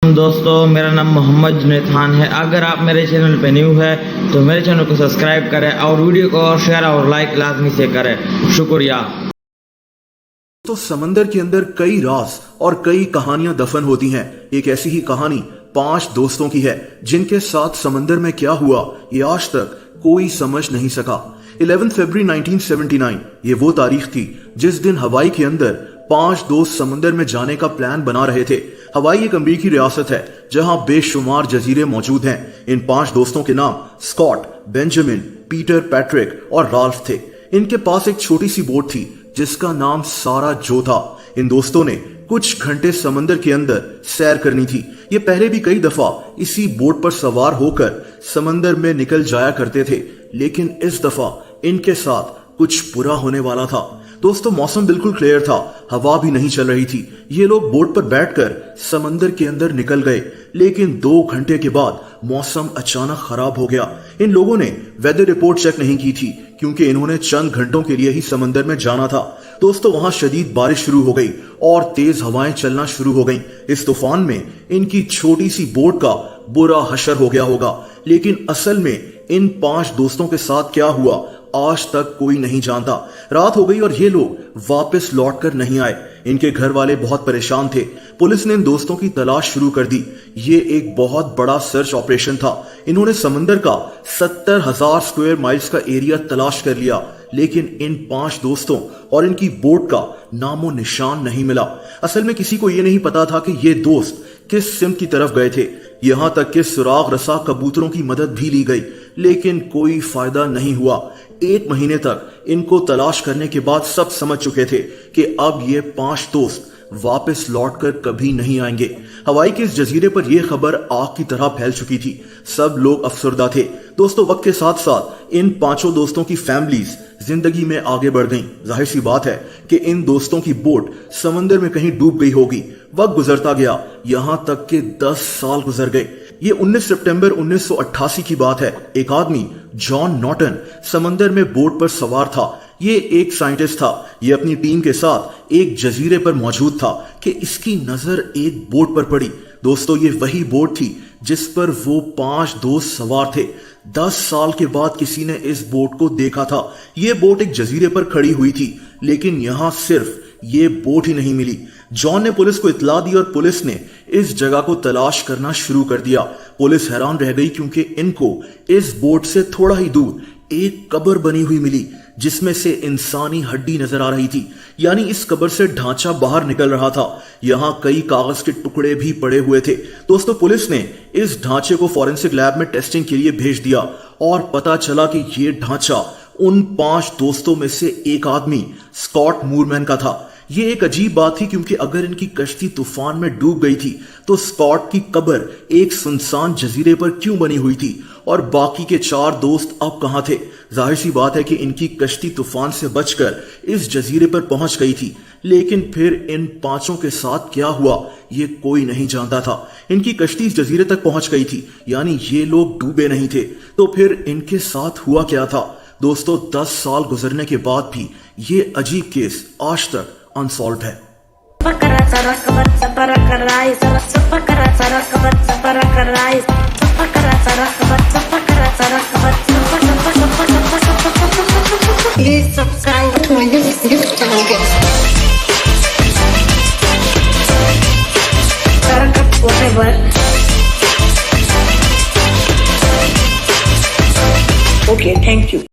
दोस्तों, मेरा नाम मोहम्मद जुनैद खान है। अगर आप मेरे चैनल पे न्यू है तो मेरे चैनल को सब्सक्राइब करें और वीडियो को शेयर और लाइक लाजमी से करें। शुक्रिया। तो समंदर के अंदर कई राज और कई कहानियां दफन होती हैं। एक ऐसी ही कहानी 5 दोस्तों की है जिनके साथ समंदर में क्या हुआ ये आज तक कोई समझ नहीं सका। 11 फरवरी 1979 ये वो तारीख थी जिस दिन हवाई के अंदर 5 दोस्त समंदर में जाने का प्लान बना रहे थे। हवाई एक अमेरिकी रियासत है जहां बेशुमार जजीरे मौजूद हैं। इन 5 दोस्तों के नाम स्कॉट, बेंजामिन, पीटर, पैट्रिक और राल्फ थे। इनके पास एक छोटी सी बोट थी जिसका नाम सारा जो था। इन दोस्तों ने कुछ घंटे समंदर के अंदर सैर करनी थी। ये पहले भी कई दफा इसी बोट पर सवार होकर समंदर में निकल जाया करते थे, लेकिन इस दफा इनके साथ कुछ बुरा होने वाला था। दोस्तों, मौसम बिल्कुल क्लियर था, हवा भी नहीं चल रही थी। ये लोग बोट पर बैठकर समंदर के अंदर निकल गए, लेकिन 2 घंटे के बाद मौसम अचानक खराब हो गया। इन लोगों ने वेदर रिपोर्ट चेक नहीं की थी क्योंकि इन्होंने चंद घंटों के लिए ही समंदर में जाना था। दोस्तों, वहां शदीद बारिश शुरू हो गई और तेज हवाएं चलना शुरू हो गईं। इस तूफान में इनकी छोटी सी बोट का बुरा हशर हो गया होगा, लेकिन असल में इन 5 दोस्तों के साथ क्या हुआ आज तक कोई नहीं जानता। रात हो गई और ये लोग वापस लौटकर नहीं आए। इनके घर वाले बहुत परेशान थे। पुलिस ने इन दोस्तों की तलाश शुरू कर दी। ये एक बहुत बड़ा सर्च ऑपरेशन था। इन्होंने समंदर का 70,000 स्क्वायर माइल्स का एरिया तलाश कर लिया, लेकिन इन 5 दोस्तों और इनकी बोट का नामो निशान नहीं मिला। असल में किसी को यह नहीं पता था कि ये दोस्त किस सिमत की तरफ गए थे। यहां तक कि सुराग रसा कबूतरों की मदद भी ली गई, लेकिन कोई फायदा नहीं हुआ। 1 महीने तक इनको तलाश करने के बाद सब समझ चुके थे कि अब ये 5 दोस्त वापस लौटकर कभी नहीं आएंगे। हवाई के इस जजीरे पर यह खबर आग की तरह फैल चुकी थी। सब लोग अफसरदा थे। दोस्तों, वक्त के साथ साथ इन 5 दोस्तों की फैमिलीज जिंदगी में आगे बढ़ गईं। जाहिर सी बात है कि इन दोस्तों की बोट समंदर में कहीं डूब गई होगी। वक्त गुजरता गया, यहां तक कि 10 साल गुजर गए। ये 19 सितंबर 1988 की बात है। एक आदमी जॉन नॉर्टन समंदर में बोट पर सवार था। ये एक साइंटिस्ट था। ये अपनी टीम के साथ एक जजीरे पर मौजूद था कि इसकी नजर एक बोट पर पड़ी। दोस्तों, ये वही बोट थी जिस पर वो 5 दोस्त सवार थे। 10 साल के बाद किसी ने इस बोट को देखा था। ये बोट एक जजीरे पर खड़ी हुई थी, लेकिन यहां सिर्फ ये बोट ही नहीं मिली। जॉन ने पुलिस को इत्तला दी और पुलिस ने इस जगह को तलाश करना शुरू कर दिया। पुलिस हैरान रह गई क्योंकि इनको इस बोट से थोड़ा ही दूर एक कब्र बनी हुई मिली जिसमें से इंसानी हड्डी नजर आ रही थी। यानी इस कब्र से ढांचा बाहर निकल रहा था। यहां कई कागज के टुकड़े भी पड़े हुए थे। दोस्तों, पुलिस ने इस ढांचे को फॉरेंसिक लैब में टेस्टिंग के लिए भेज दिया और पता चला कि यह ढांचा उन 5 दोस्तों में से एक आदमी स्कॉट मूरमैन का था। ये एक अजीब बात थी क्योंकि अगर इनकी कश्ती तूफान में डूब गई थी तो स्कॉट की कब्र एक सुनसान जजीरे पर क्यों बनी हुई थी और बाकी के 4 दोस्त अब कहां थे? जाहिर सी बात है कि इनकी कश्ती तूफान से बचकर इस जजीरे पर पहुंच गई थी, लेकिन फिर इन 5 के साथ क्या हुआ ये कोई नहीं जानता था। इनकी कश्ती इस जजीरे तक पहुंच गई थी, यानी ये लोग डूबे नहीं थे। तो फिर इनके साथ हुआ क्या था? दोस्तों, 10 साल गुजरने के बाद भी ये अजीब केस आज तक अनसॉल्व है। Please subscribe to my YouTube channel. Whatever. Okay, thank you.